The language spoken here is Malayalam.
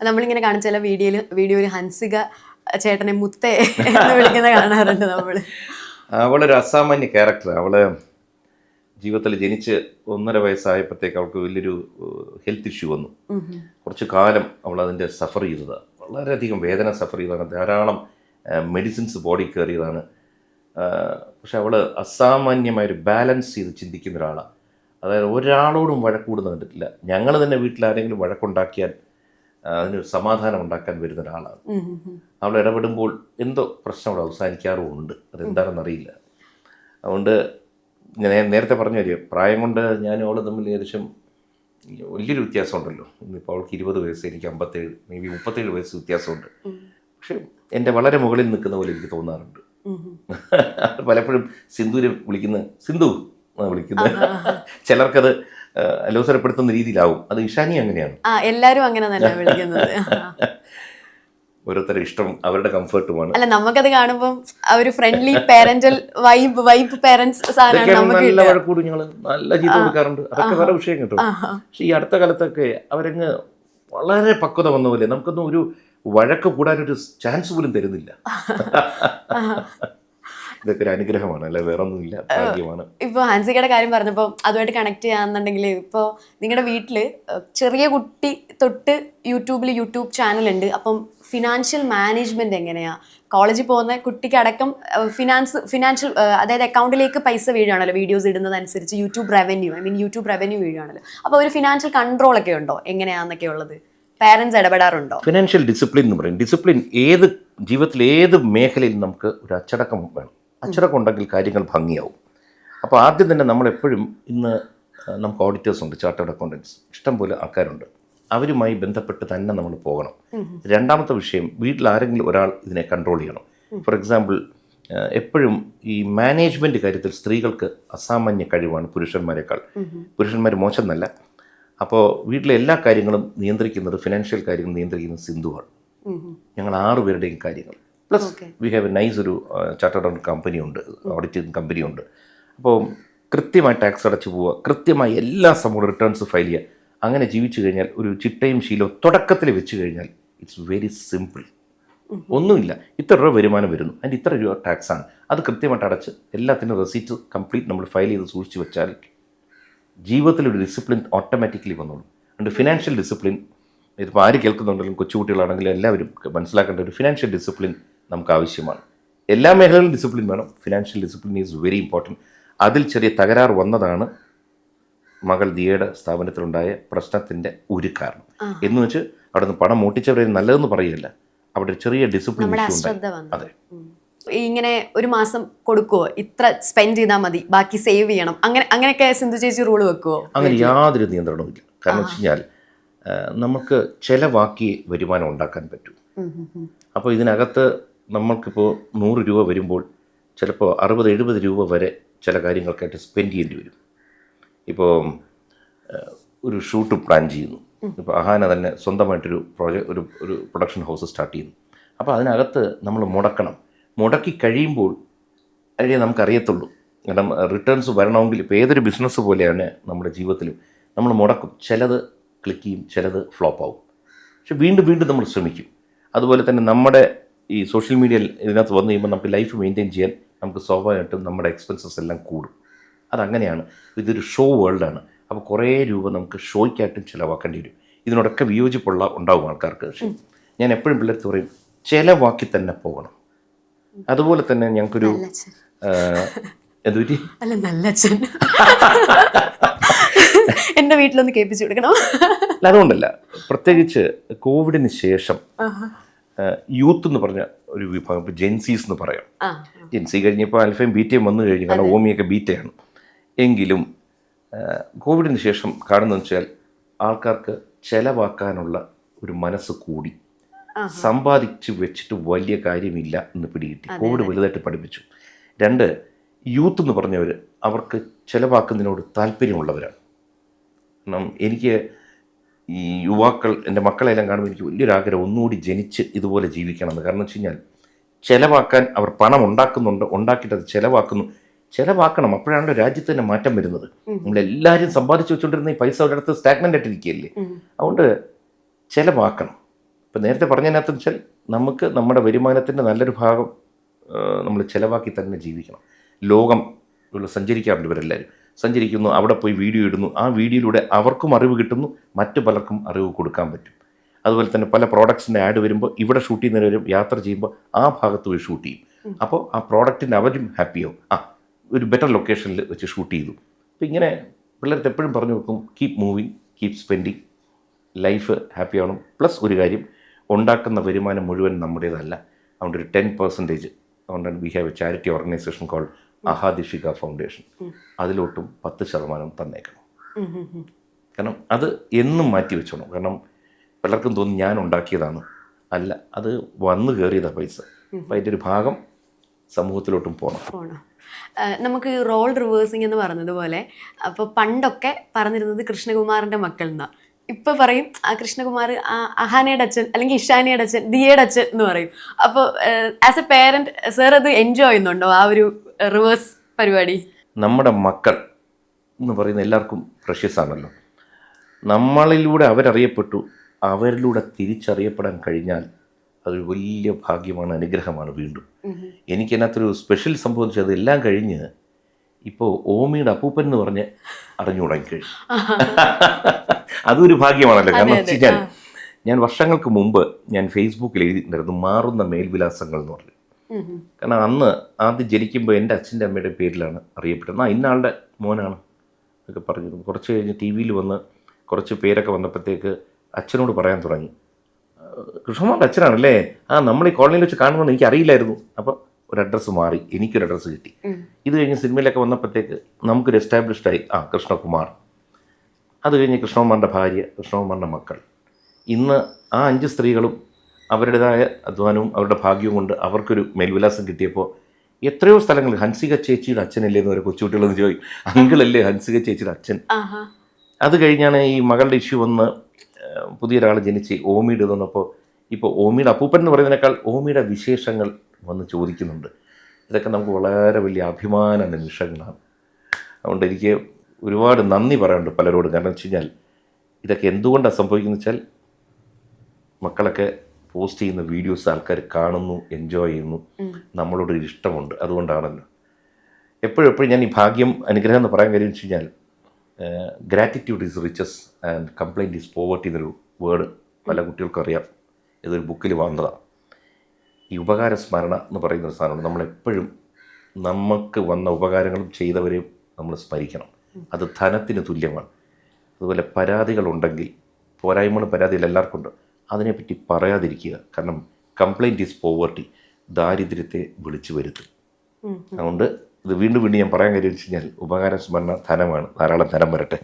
നമ്മളിങ്ങനെ കാണിച്ച വീഡിയോയിൽ ഹൻസിക ചേട്ടനെ മുത്തേ എന്ന് വിളിക്കുന്ന കാണാറുണ്ട് നമ്മള്. അവളൊരു അസാമാന്യ ക്യാരക്ടർ. അവള് ജീവിതത്തിൽ ജനിച്ച് 1.5 വയസ്സായപ്പോഴത്തേക്ക് അവൾക്ക് വലിയൊരു ഹെൽത്ത് ഇഷ്യൂ വന്നു. കുറച്ച് കാലം അവൾ അതിൻ്റെ സഫർ ചെയ്തതാണ്, വളരെയധികം വേദന സഫർ ചെയ്തതാണ്, ധാരാളം മെഡിസിൻസ് ബോഡി കയറിയതാണ്. പക്ഷെ അവൾ അസാമാന്യമായൊരു ബാലൻസ് ചെയ്ത് ചിന്തിക്കുന്ന ഒരാളാണ്. അതായത് ഒരാളോടും വഴക്കൂടുന്ന കണ്ടിട്ടില്ല. ഞങ്ങൾ തന്നെ വീട്ടിൽ ആരെങ്കിലും വഴക്കുണ്ടാക്കിയാൽ അതിനൊരു സമാധാനം ഉണ്ടാക്കാൻ വരുന്ന ഒരാളാണ്. അവൾ ഇടപെടുമ്പോൾ എന്തോ പ്രശ്നം അവിടെ അവസാനിക്കാറുമുണ്ട്. അതെന്താണെന്നറിയില്ല. അതുകൊണ്ട് ഞാൻ നേരത്തെ പറഞ്ഞു തരിക, പ്രായം കൊണ്ട് ഞാനും അവൾ തമ്മിൽ ഏകദേശം വലിയൊരു വ്യത്യാസമുണ്ടല്ലോ. ഇന്നിപ്പോൾ അവൾക്ക് 20 വയസ്സ്, എനിക്ക് 57, മേ ബി 37 വയസ്സ് വ്യത്യാസമുണ്ട്. പക്ഷെ എൻ്റെ വളരെ മുകളിൽ നിൽക്കുന്ന പോലെ എനിക്ക് തോന്നാറുണ്ട്. പലപ്പോഴും സിന്ധുവിനെ വിളിക്കുന്ന സിന്ധു വിളിക്കുന്നത് ചിലർക്കത് അലോസരപ്പെടുത്തുന്ന രീതിയിലാവും. അത് ഇഷാനി അങ്ങനെയാണ്, എല്ലാരും അങ്ങനെ തന്നെ വിളിക്കുന്നത്. ഓരോരുത്തരുടെ ഇഷ്ടം അവരുടെ കംഫർട്ടുമാണ്. അല്ല, നമുക്കത് കാണുമ്പോൾ ഒരു ഫ്രണ്ട്ലി പാരന്റൽ വൈബ് പാരന്റ്സ് നല്ല വഴക്കൂടും, ഞങ്ങൾ നല്ല ചീത്ത കൊടുക്കാറുണ്ട്. അതൊക്കെ വേറെ വിഷയം കേട്ടോ. പക്ഷെ ഈ അടുത്ത കാലത്തൊക്കെ അവരങ്ങ് വളരെ പക്വത വന്ന പോലെ നമുക്കൊന്നും ഒരു വഴക്ക് കൂടാനൊരു ചാൻസ് പോലും തരുന്നില്ല. ഇതൊക്കെ ഒരു അനുഗ്രഹമാണ്, അല്ലെ വേറെ ഒന്നുമില്ല, ഭാഗ്യമാണ്. ഇപ്പോൾ ഹൻസികയുടെ കാര്യം പറഞ്ഞപ്പോൾ അതുമായിട്ട് കണക്ട് ചെയ്യാന്നുണ്ടെങ്കിൽ, ഇപ്പോൾ നിങ്ങളുടെ വീട്ടിൽ ചെറിയ കുട്ടി തൊട്ട് യൂട്യൂബ് ചാനലുണ്ട്. അപ്പം ഫിനാൻഷ്യൽ മാനേജ്മെന്റ് എങ്ങനെയാ? കോളേജിൽ പോകുന്ന കുട്ടിക്ക് അടക്കം ഫിനാൻഷ്യൽ അതായത് അക്കൗണ്ടിലേക്ക് പൈസ വീഴുകയാണല്ലോ വീഡിയോസ് ഇടുന്നതനുസരിച്ച്. യൂട്യൂബ് റവന്യൂ വീഴുകയാണല്ലോ. അപ്പോൾ ഒരു ഫിനാൻഷ്യൽ കൺട്രോൾ ഒക്കെ ഉണ്ടോ? എങ്ങനെയാന്നൊക്കെ ഉള്ളത് പാരൻസ് ഇടപെടാറുണ്ടോ? ഫിനാൻഷ്യൽ ഡിസിപ്ലിൻ എന്ന് പറയും. ഡിസിപ്ലിൻ ജീവിതത്തിൽ ഏത് മേഖലയിൽ നമുക്ക് ഒരു അച്ചടക്കം വേണം. അച്ചടക്കം ഉണ്ടെങ്കിൽ കാര്യങ്ങൾ ഭംഗിയാവും. അപ്പോൾ ആദ്യം തന്നെ നമ്മളെപ്പോഴും ഇന്ന് നമുക്ക് ഓഡിറ്റേഴ്സ് ഉണ്ട്, ചാർട്ടേഡ് അക്കൗണ്ടൻസ്, ഇഷ്ടംപോലെ ആൾക്കാരുണ്ട്. അവരുമായി ബന്ധപ്പെട്ട് തന്നെ നമ്മൾ പോകണം. രണ്ടാമത്തെ വിഷയം, വീട്ടിൽ ആരെങ്കിലും ഒരാൾ ഇതിനെ കൺട്രോൾ ചെയ്യണം. ഫോർ എക്സാമ്പിൾ, എപ്പോഴും ഈ മാനേജ്മെൻറ്റ് കാര്യത്തിൽ സ്ത്രീകൾക്ക് അസാമാന്യ കഴിവാണ് പുരുഷന്മാരെക്കാൾ. പുരുഷന്മാർ മോശം എന്നല്ല. അപ്പോൾ വീട്ടിലെ എല്ലാ കാര്യങ്ങളും നിയന്ത്രിക്കുന്നത്, ഫിനാൻഷ്യൽ കാര്യങ്ങൾ നിയന്ത്രിക്കുന്നത് സിന്ധുവാണ്. ഞങ്ങൾ 6 പേരുടെയും കാര്യങ്ങൾ. Plus V have A nice ഒരു ചാർട്ടേഡ് അക്കൗണ്ട് കമ്പനിയുണ്ട്, ഓഡിറ്റിംഗ് കമ്പനിയുണ്ട്. അപ്പോൾ കൃത്യമായി ടാക്സ് അടച്ചു പോവുക, കൃത്യമായി എല്ലാ സംഭവവും റിട്ടേൺസ് ഫയൽ ചെയ്യുക. അങ്ങനെ ജീവിച്ചു കഴിഞ്ഞാൽ, ഒരു ചിട്ടയും ശീലവും തുടക്കത്തിൽ വെച്ച് കഴിഞ്ഞാൽ ഇറ്റ്സ് വെരി സിമ്പിൾ. ഒന്നുമില്ല, ഇത്ര രൂപ വരുമാനം വരുന്നു, അതിൻ്റെ ഇത്ര രൂപ ടാക്സാണ്, അത് കൃത്യമായിട്ട് അടച്ച് എല്ലാത്തിനും റെസീറ്റ് കംപ്ലീറ്റ് നമ്മൾ ഫയൽ ചെയ്ത് സൂക്ഷിച്ച് വെച്ചാൽ ജീവിതത്തിലൊരു ഡിസിപ്ലിൻ ഓട്ടോമാറ്റിക്കലി വന്നോളും. അതുകൊണ്ട് ഫിനാൻഷ്യൽ ഡിസിപ്ലിൻ, ഇതിപ്പോൾ ആര് കേൾക്കുന്നുണ്ടെങ്കിലും കൊച്ചുകുട്ടികളാണെങ്കിലും എല്ലാവരും മനസ്സിലാക്കേണ്ട ഒരു ഫിനാൻഷ്യൽ ഡിസിപ്ലിൻ നമുക്ക് ആവശ്യമാണ്. എല്ലാ മേഖലകളിലും ഡിസിപ്ലിൻ വേണം. Financial discipline is very important. അതിൽ ചെറിയ തകരാറ് വന്നതാണ് മകൾ ദിയയുടെ സ്ഥാപനത്തിലുണ്ടായ പ്രശ്നത്തിൻ്റെ ഒരു കാരണം. എന്ന് വെച്ച് അവിടെ നിന്ന് പണം മോട്ടിച്ചവരെ നല്ലതെന്ന് പറയുകയല്ല, അവിടെ ഒരു ചെറിയ ഡിസിപ്ലിൻ ഇഷ്യൂ ഉണ്ടായി. അതെ, ഇങ്ങനെ ഒരു മാസം കൊടുക്കുവോ, ഇത്ര സ്പെൻഡ് ചെയ്താൽ മതി, ബാക്കി സേവ് ചെയ്യണം, അങ്ങനെയൊക്കെ സിന്ധു ചേച്ചി റൂൾ വെക്കുവോ? അങ്ങനെ യാതൊരു നിയന്ത്രണവും ഇല്ല. കാരണം വെച്ച് കഴിഞ്ഞാൽ നമുക്ക് ചിലവാക്കി വരുമാനം ഉണ്ടാക്കാൻ പറ്റും. അപ്പോൾ ഇതിനകത്ത് നമ്മൾക്കിപ്പോൾ 100 രൂപ വരുമ്പോൾ ചിലപ്പോൾ 60-70 രൂപ വരെ ചില കാര്യങ്ങൾക്കായിട്ട് സ്പെൻഡ് ചെയ്യേണ്ടി വരും. ഇപ്പോൾ ഒരു ഷൂട്ട് പ്ലാൻ ചെയ്യുന്നു. ഇപ്പോൾ അഹാന തന്നെ സ്വന്തമായിട്ടൊരു ഒരു പ്രൊഡക്ഷൻ ഹൗസ് സ്റ്റാർട്ട് ചെയ്യുന്നു. അപ്പോൾ അതിനകത്ത് നമ്മൾ മുടക്കി കഴിയുമ്പോൾ അതിനെ നമുക്കറിയത്തുള്ളൂ. കാരണം റിട്ടേൺസ് വരണമെങ്കിൽ ഇപ്പോൾ ഏതൊരു ബിസിനസ് പോലെയാണ് നമ്മുടെ ജീവിതത്തിലും നമ്മൾ മുടക്കും. ചിലത് ക്ലിക്ക് ചെയ്യും, ചിലത് ഫ്ലോപ്പ് ആവും. പക്ഷെ വീണ്ടും നമ്മൾ ശ്രമിക്കും. അതുപോലെ തന്നെ നമ്മുടെ ഈ സോഷ്യൽ മീഡിയയിൽ ഇതിനകത്ത് വന്നു കഴിയുമ്പോൾ നമുക്ക് ലൈഫ് മെയിൻറ്റെയിൻ ചെയ്യാൻ നമുക്ക് സ്വാഭാവികമായിട്ടും നമ്മുടെ എക്സ്പെൻസസ് എല്ലാം കൂടും. അതങ്ങനെയാണ്. ഇതൊരു ഷോ വേൾഡാണ്. അപ്പോൾ കുറേ രൂപ നമുക്ക് ഷോയ്ക്കായിട്ടും ചിലവാക്കേണ്ടി വരും. ഇതിനോടൊക്കെ ഉണ്ടാവും ആൾക്കാർക്ക്. പക്ഷേ ഞാൻ എപ്പോഴും പിള്ളേർക്ക് പറയും, ചിലവാക്കി തന്നെ പോകണം. അതുപോലെ തന്നെ ഞങ്ങൾക്കൊരു എൻ്റെ വീട്ടിലൊന്ന് കേൾപ്പിച്ചു കൊടുക്കണം. അതുകൊണ്ടല്ല, പ്രത്യേകിച്ച് കോവിഡിന് ശേഷം യൂത്ത് എന്ന് പറഞ്ഞ ഒരു വിഭാഗം, ഇപ്പോൾ ജെൻസീസ് എന്ന് പറയാം. ജെൻസി കഴിഞ്ഞപ്പോൾ ആൽഫയും ബീറ്റയും വന്നു കഴിഞ്ഞു, കാരണം ഓമിയൊക്കെ ബീറ്റയാണ്. എങ്കിലും കോവിഡിന് ശേഷം കാണുന്നതെന്ന് വെച്ചാൽ ആൾക്കാർക്ക് ചിലവാക്കാനുള്ള ഒരു മനസ്സ് കൂടി. സമ്പാദിച്ച് വെച്ചിട്ട് വലിയ കാര്യമില്ല എന്ന് പിടികിട്ടി. കോവിഡ് വലുതായിട്ട് പഠിപ്പിച്ചു. 2, യൂത്ത് എന്ന് പറഞ്ഞവർ അവർക്ക് ചിലവാക്കുന്നതിനോട് താല്പര്യമുള്ളവരാണ്. കാരണം എനിക്ക് ഈ യുവാക്കൾ, എൻ്റെ മക്കളെല്ലാം കാണുമ്പോൾ എനിക്ക് വലിയൊരു ആഗ്രഹം ഒന്നുകൂടി ജനിച്ച് ഇതുപോലെ ജീവിക്കണമെന്ന്. കാരണം വെച്ച് കഴിഞ്ഞാൽ ചിലവാക്കാൻ അവർ പണം ഉണ്ടാക്കിയിട്ട് അത് ചിലവാക്കണം. അപ്പോഴാണല്ലോ രാജ്യത്ത് തന്നെ മാറ്റം വരുന്നത്. നമ്മളെല്ലാവരും സമ്പാദിച്ചു വെച്ചുകൊണ്ടിരുന്ന ഈ പൈസ ഒരിടത്ത് സ്റ്റാഗ്നൻ്റ് ആയിട്ടിരിക്കുകയല്ലേ. അതുകൊണ്ട് ചിലവാക്കണം. ഇപ്പം നേരത്തെ പറഞ്ഞതിനകത്ത് വെച്ചാൽ നമുക്ക് നമ്മുടെ വരുമാനത്തിൻ്റെ നല്ലൊരു ഭാഗം നമ്മൾ ചിലവാക്കി തന്നെ ജീവിക്കണം. ലോകം സഞ്ചരിക്കാറുണ്ട് ഇവരെല്ലാവരും. സഞ്ചരിക്കുന്നു, അവിടെ പോയി വീഡിയോ ഇടുന്നു, ആ വീഡിയോയിലൂടെ അവർക്കും അറിവ് കിട്ടുന്നു, മറ്റു പലർക്കും അറിവ് കൊടുക്കാൻ പറ്റും. അതുപോലെ തന്നെ പല പ്രോഡക്ട്സിൻ്റെ ആഡ് വരുമ്പോൾ ഇവിടെ ഷൂട്ട് ചെയ്യുന്നവരും യാത്ര ചെയ്യുമ്പോൾ ആ ഭാഗത്ത് പോയി ഷൂട്ട് ചെയ്യും. അപ്പോൾ ആ പ്രോഡക്റ്റിന് അവരും ഹാപ്പിയാവും. ഒരു ബെറ്റർ ലൊക്കേഷനിൽ വെച്ച് ഷൂട്ട് ചെയ്തു. അപ്പോൾ ഇങ്ങനെ പിള്ളേർക്ക് എപ്പോഴും പറഞ്ഞു വെക്കും, keep moving, keep spending, life happy ആവണം. പ്ലസ് ഒരു കാര്യം, ഉണ്ടാക്കുന്ന വരുമാനം മുഴുവൻ നമ്മുടേതല്ല. അതുകൊണ്ട് ഒരു 10%, അതുകൊണ്ടാണ് we have a charity organisation called അഹാദിഷിക ഫൗണ്ടേഷൻ, അതിലോട്ടും 10% തന്നേക്കണം. കാരണം അത് എന്നും മാറ്റി വെച്ചോണം. കാരണം പലർക്കും തോന്നും ഞാൻ ഉണ്ടാക്കിയതാണ്. അല്ല, അത് വന്നു കയറിയതാണ് പൈസ. അപ്പം അതിൻ്റെ ഒരു ഭാഗം സമൂഹത്തിലോട്ടും പോകണം. നമുക്ക് റോൾ റിവേഴ്സിങ് എന്ന് പറഞ്ഞതുപോലെ, അപ്പോൾ പണ്ടൊക്കെ പറഞ്ഞിരുന്നത് കൃഷ്ണകുമാറിൻ്റെ മക്കൾ എന്നാ. ഇപ്പൊ പറയും കൃഷ്ണകുമാർ അഹാനയുടെ അച്ഛൻ, അല്ലെങ്കിൽ ഇഷാനിയുടെ അച്ഛൻ, ദിയയുടെ അച്ഛൻ എന്ന് പറയും. അപ്പോൾ ആസ് എ പേരന്റ് സാർ അത് എൻജോയ് ചെയ്യുന്നുണ്ടോ ആ ഒരു റിവേഴ്സ് പരിപാടി? നമ്മുടെ മക്കൾ എന്ന് പറയുന്ന എല്ലാവർക്കും പ്രഷ്യസ് ആണല്ലോ. നമ്മളിലൂടെ അവരറിയപ്പെട്ടു, അവരിലൂടെ തിരിച്ചറിയപ്പെടാൻ കഴിഞ്ഞാൽ അതൊരു വലിയ ഭാഗ്യമാണ്, അനുഗ്രഹമാണ്. വീണ്ടും എനിക്കതിനകത്തൊരു സ്പെഷ്യൽ സംഭവിച്ചത്, അതെല്ലാം കഴിഞ്ഞ് ഇപ്പോൾ ഓമിയുടെ അപ്പൂപ്പൻ എന്ന് പറഞ്ഞ് അറിഞ്ഞു തുടങ്ങിക്കഴിഞ്ഞു. അതൊരു ഭാഗ്യമാണല്ലോ. കാരണം വെച്ച് കഴിഞ്ഞാൽ ഞാൻ വർഷങ്ങൾക്ക് മുമ്പ് ഞാൻ ഫേസ്ബുക്കിൽ എഴുതിയിട്ടുണ്ടായിരുന്നു മാറുന്ന മേൽവിലാസങ്ങൾ എന്ന് പറഞ്ഞു. കാരണം അന്ന് ആദ്യം ജനിക്കുമ്പോൾ എൻ്റെ അച്ഛൻ്റെ അമ്മയുടെ പേരിലാണ് അറിയപ്പെട്ടത്. ഇന്നാളുടെ മോനാണ് എന്നൊക്കെ പറഞ്ഞിരുന്നു. കുറച്ച് കഴിഞ്ഞ് ടി വിയിൽ വന്ന് കുറച്ച് പേരൊക്കെ വന്നപ്പോഴത്തേക്ക് അച്ഛനോട് പറയാൻ തുടങ്ങി, കൃഷ്ണകുമാറിൻ്റെ അച്ഛനാണല്ലേ, നമ്മൾ ഈ കോളനിയിൽ വെച്ച് കാണുമെന്ന് എനിക്ക് അറിയില്ലായിരുന്നു. അപ്പോൾ ഒരു അഡ്രസ്സ് മാറി, എനിക്കൊരു അഡ്രസ്സ് കിട്ടി. ഇത് കഴിഞ്ഞ് സിനിമയിലൊക്കെ വന്നപ്പോഴത്തേക്ക് നമുക്കൊരു എസ്റ്റാബ്ലിഷ്ഡായി, കൃഷ്ണകുമാർ. അത് കഴിഞ്ഞ് കൃഷ്ണകുമാറിൻ്റെ ഭാര്യ, കൃഷ്ണകുമാറിൻ്റെ മക്കൾ. ഇന്ന് ആ 5 സ്ത്രീകളും അവരുടേതായ അധ്വാനവും അവരുടെ ഭാഗ്യവും കൊണ്ട് അവർക്കൊരു മേൽവിലാസം കിട്ടിയപ്പോൾ എത്രയോ സ്ഥലങ്ങളിൽ ഹൻസിക ചേച്ചിയുടെ അച്ഛനല്ലേ എന്ന് വരെ കൊച്ചുകുട്ടികളെന്ന് ചോദിക്കും, അങ്കിളല്ലേ ഹൻസിക ചേച്ചിയുടെ അച്ഛൻ. അത് കഴിഞ്ഞാണ് ഈ മകളുടെ ഇഷ്യൂ വന്ന് പുതിയൊരാൾ ജനിച്ച് ഓമിയുടെ വന്നപ്പോൾ ഇപ്പോൾ ഓമിയുടെ അപ്പൂപ്പൻ എന്ന് പറയുന്നതിനേക്കാൾ ഓമിയുടെ വിശേഷങ്ങൾ വന്ന് ചോദിക്കുന്നുണ്ട്. ഇതൊക്കെ നമുക്ക് വളരെ വലിയ അഭിമാന നിമിഷങ്ങളാണ്. അതുകൊണ്ട് എനിക്ക് ഒരുപാട് നന്ദി പറയാനുണ്ട് പലരോടും. കാരണം വെച്ച് കഴിഞ്ഞാൽ ഇതൊക്കെ എന്തുകൊണ്ടാണ് സംഭവിക്കുന്നത് വെച്ചാൽ, മക്കളൊക്കെ പോസ്റ്റ് ചെയ്യുന്ന വീഡിയോസ് ആൾക്കാർ കാണുന്നു, എൻജോയ് ചെയ്യുന്നു, നമ്മളോടൊരു ഇഷ്ടമുണ്ട്. അതുകൊണ്ടാണല്ലോ എപ്പോഴും ഞാൻ ഈ ഭാഗ്യം അനുഗ്രഹം എന്ന് പറയാൻ കാര്യം വെച്ച് കഴിഞ്ഞാൽ, gratitude is riches and complaint is poverty എന്നൊരു വേർഡ് പല കുട്ടികൾക്കും അറിയാം. ഇതൊരു ബുക്കിൽ വന്നതാണ്. ഈ ഉപകാരസ്മരണ എന്ന് പറയുന്നൊരു സാധനമാണ്. നമ്മളെപ്പോഴും നമുക്ക് വന്ന ഉപകാരങ്ങളും ചെയ്തവരെയും നമ്മൾ സ്മരിക്കണം. അത് ധനത്തിന് തുല്യമാണ്. അതുപോലെ പരാതികളുണ്ടെങ്കിൽ, പോരായ്മകളും പരാതികൾ എല്ലാവർക്കും ഉണ്ട്, അതിനെപ്പറ്റി പറയാതിരിക്കുക. കാരണം കംപ്ലൈൻറ്റ് ഈസ് പോവർട്ടി, ദാരിദ്ര്യത്തെ വിളിച്ചു വരുത്തും. അതുകൊണ്ട് ഇത് വീണ്ടും ഞാൻ പറയാൻ കാര്യം വെച്ച് കഴിഞ്ഞാൽ, ഉപകാരസ്മരണ ധനമാണ്. ധാരാളം ധനം വരട്ടെ.